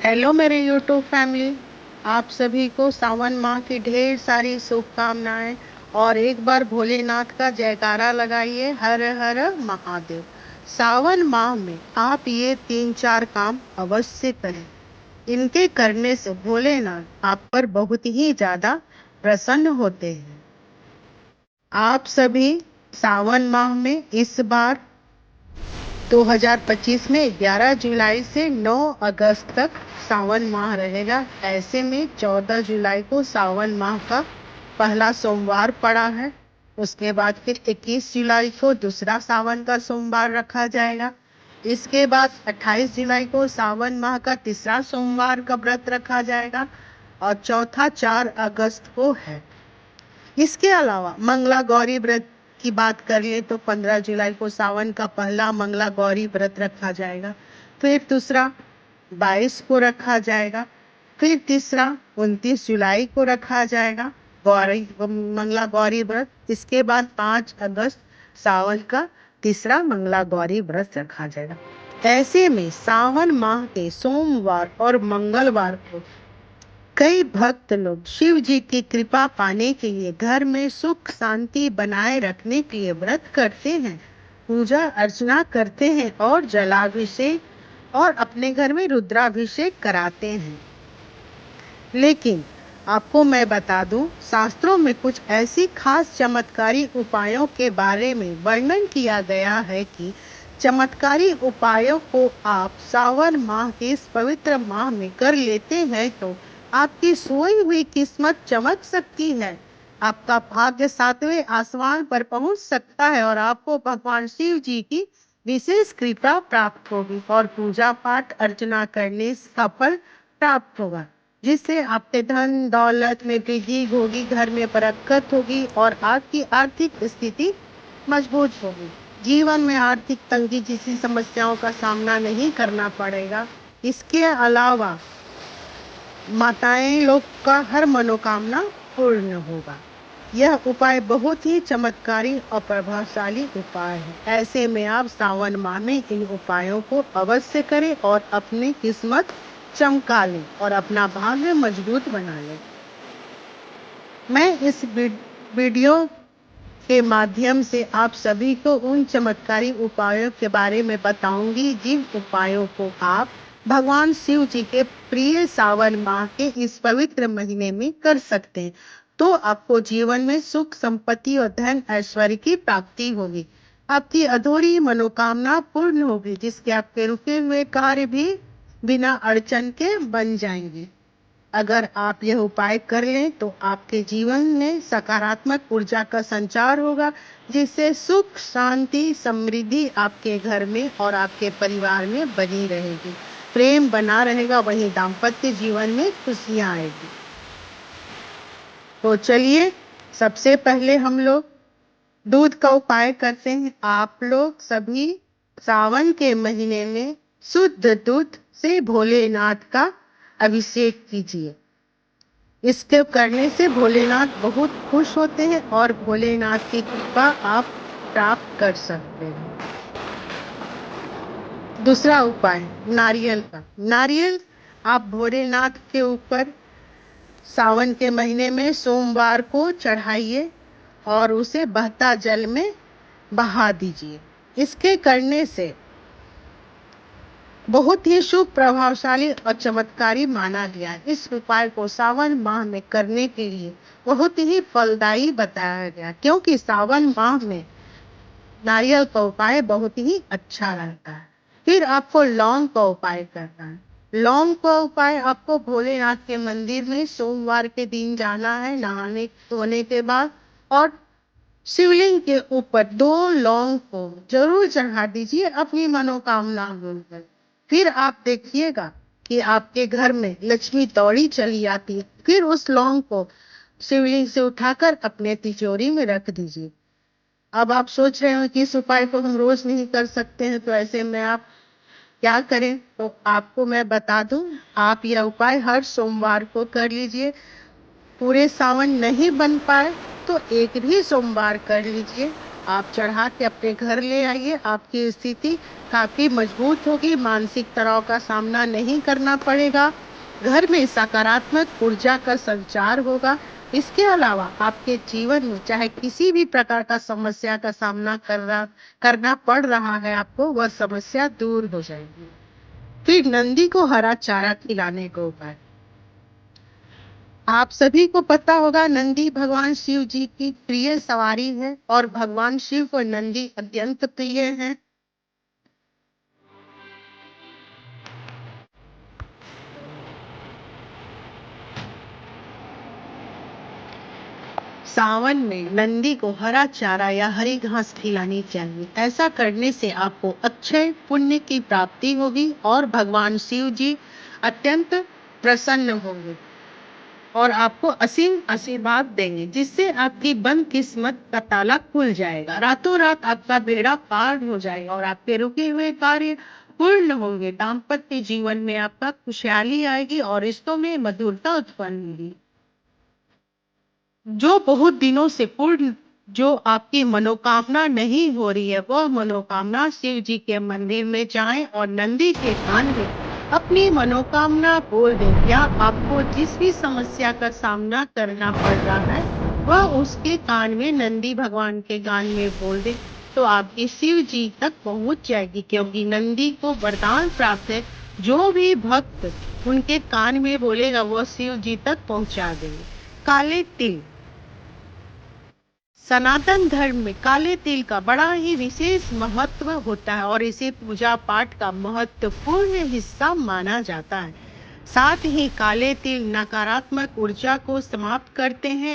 Hello मेरे YouTube family. आप सभी को सावन माह की ढेर सारी शुभकामनाएं और एक बार भोलेनाथ का जयकारा लगाइए, हर हर महादेव। सावन माह में आप ये 3-4 काम अवश्य करें। इनके करने से भोलेनाथ आप पर बहुत ही ज्यादा प्रसन्न होते हैं। आप सभी सावन माह में इस बार 2025 में 11 जुलाई से 9 अगस्त तक सावन माह रहेगा। ऐसे में 14 जुलाई को सावन माह का पहला सोमवार पड़ा है। उसके बाद फिर 21 जुलाई को दूसरा सावन का सोमवार रखा जाएगा। इसके बाद 28 जुलाई को सावन माह का तीसरा सोमवार का व्रत रखा जाएगा और चौथा 4 अगस्त को है। इसके अलावा मंगला गौरी व्रत की बात कर ले तो 15 जुलाई को सावन का पहला मंगला गौरी व्रत रखा जाएगा। फिर दूसरा 22 को रखा जाएगा। फिर तीसरा 29 जुलाई को रखा जाएगा गौरी मंगला गौरी व्रत। इसके बाद 5 अगस्त सावन का तीसरा मंगला गौरी व्रत रखा जाएगा। ऐसे में सावन माह के सोमवार और मंगलवार को कई भक्त लोग शिव जी की कृपा पाने के लिए घर में सुख शांति बनाए रखने के लिए व्रत करते हैं, पूजा अर्चना करते हैं और जलाभिषेक और अपने घर में रुद्राभिषेक कराते हैं। लेकिन आपको मैं बता दूं, शास्त्रों में कुछ ऐसी खास चमत्कारी उपायों के बारे में वर्णन किया गया है कि चमत्कारी उपायों को आप सावन माह के इस पवित्र माह में कर लेते हैं तो आपकी सोई हुई किस्मत चमक सकती है। आपका भाग्य 7वें आसमान पर पहुंच सकता है और आपको भगवान शिव जी की विशेष कृपा प्राप्त होगी और पूजा पाठ अर्चना करने का फल प्राप्त होगा, जिससे आपके धन दौलत में वृद्धि होगी, घर में बरकत होगी और आपकी आर्थिक स्थिति मजबूत होगी। जीवन में आर्थिक तंगी जैसी समस्याओं का सामना नहीं करना पड़ेगा। इसके अलावा माताएं लोग का हर मनोकामना पूर्ण होगा। यह उपाय बहुत ही चमत्कारी और प्रभावशाली उपाय है। ऐसे में आप सावन माह में इन उपायों को अवश्य करें और अपनी किस्मत चमका लें और अपना भाग्य मजबूत बना लें। मैं इस वीडियो के माध्यम से आप सभी को उन चमत्कारी उपायों के बारे में बताऊंगी जिन उपायों को आप भगवान शिव जी के प्रिय सावन माह के इस पवित्र महीने में कर सकते हैं, तो आपको जीवन में सुख संपत्ति और धन ऐश्वर्य की प्राप्ति होगी। आपकी अधूरी मनोकामना पूर्ण होगी, जिसके आपके रुके हुए कार्य भी बिना अड़चन के बन जाएंगे। अगर आप यह उपाय कर लें तो आपके जीवन में सकारात्मक ऊर्जा का संचार होगा, जिससे सुख शांति समृद्धि आपके घर में और आपके परिवार में बनी रहेगी। प्रेम बना रहेगा, वहीं दाम्पत्य जीवन में खुशियां आएगी। तो चलिए सबसे पहले हम लोग दूध का उपाय करते हैं। आप लोग सभी सावन के महीने में शुद्ध दूध से भोलेनाथ का अभिषेक कीजिए। इसके करने से भोलेनाथ बहुत खुश होते हैं और भोलेनाथ की कृपा आप प्राप्त कर सकते हैं। दूसरा उपाय नारियल का। नारियल आप भोलेनाथ के ऊपर सावन के महीने में सोमवार को चढ़ाइए और उसे बहता जल में बहा दीजिए। इसके करने से बहुत ही शुभ प्रभावशाली और चमत्कारी माना गया है। इस उपाय को सावन माह में करने के लिए बहुत ही फलदायी बताया गया, क्योंकि सावन माह में नारियल का उपाय बहुत ही अच्छा रहता है। फिर आपको लौंग का उपाय करना है। लौंग का उपाय आपको भोलेनाथ के मंदिर में सोमवार के दिन जाना है नहाने धोने के बाद, और शिवलिंग के ऊपर 2 लौंग को जरूर चढ़ा दीजिए अपनी मनोकामना बोलकर। फिर आप देखिएगा कि आपके घर में लक्ष्मी दौड़ी चली आती है। फिर उस लौंग को शिवलिंग से उठाकर अपने तिजोरी में रख दीजिए। अब आप सोच रहे हो कि इस उपाय को हम रोज नहीं कर सकते हैं, तो ऐसे में आप क्या करें, तो आपको मैं बता दूं, आप यह उपाय हर सोमवार को कर लीजिए। पूरे सावन नहीं बन पाए तो एक भी सोमवार कर लीजिए आप चढ़ा के अपने घर ले आइए, आपकी स्थिति काफ़ी मजबूत होगी, मानसिक तनाव का सामना नहीं करना पड़ेगा, घर में सकारात्मक ऊर्जा का संचार होगा। इसके अलावा आपके जीवन में चाहे किसी भी प्रकार का समस्या का सामना करना पड़ रहा है आपको, वह समस्या दूर हो जाएगी। फिर नंदी को हरा चारा खिलाने को उपाय। आप सभी को पता होगा नंदी भगवान शिव जी की प्रिय सवारी है और भगवान शिव को नंदी अत्यंत प्रिय है। सावन में नंदी को हरा चारा या हरी घास खिलानी चाहिए। ऐसा करने से आपको अक्षय पुण्य की प्राप्ति होगी और भगवान शिव जी अत्यंत प्रसन्न होंगे और आपको असीम आशीर्वाद देंगे, जिससे आपकी बंद किस्मत का ताला खुल जाएगा। रातों रात आपका बेड़ा पार हो जाएगा और आपके रुके हुए कार्य पूर्ण होंगे। दाम्पत्य जीवन में आपका खुशहाली आएगी और रिश्तों में मधुरता उत्पन्न होगी। जो बहुत दिनों से पूर्ण जो आपकी मनोकामना नहीं हो रही है, वह मनोकामना शिव जी के मंदिर में जाएं और नंदी के कान में अपनी मनोकामना बोल दें, या आपको जिस भी समस्या का सामना करना पड़ रहा है, वह उसके कान में नंदी भगवान के कान में बोल दे, तो आपकी शिव जी तक पहुंच जाएगी, क्योंकि नंदी को वरदान प्राप्त है। जो भी भक्त उनके कान में बोलेगा, वह शिव जी तक पहुंचा देंगे। काले तिल। सनातन धर्म में काले तिल का बड़ा ही विशेष महत्व होता है और इसे पूजा पाठ का महत्वपूर्ण हिस्सा माना जाता है। साथ ही काले तिल नकारात्मक ऊर्जा को समाप्त करते हैं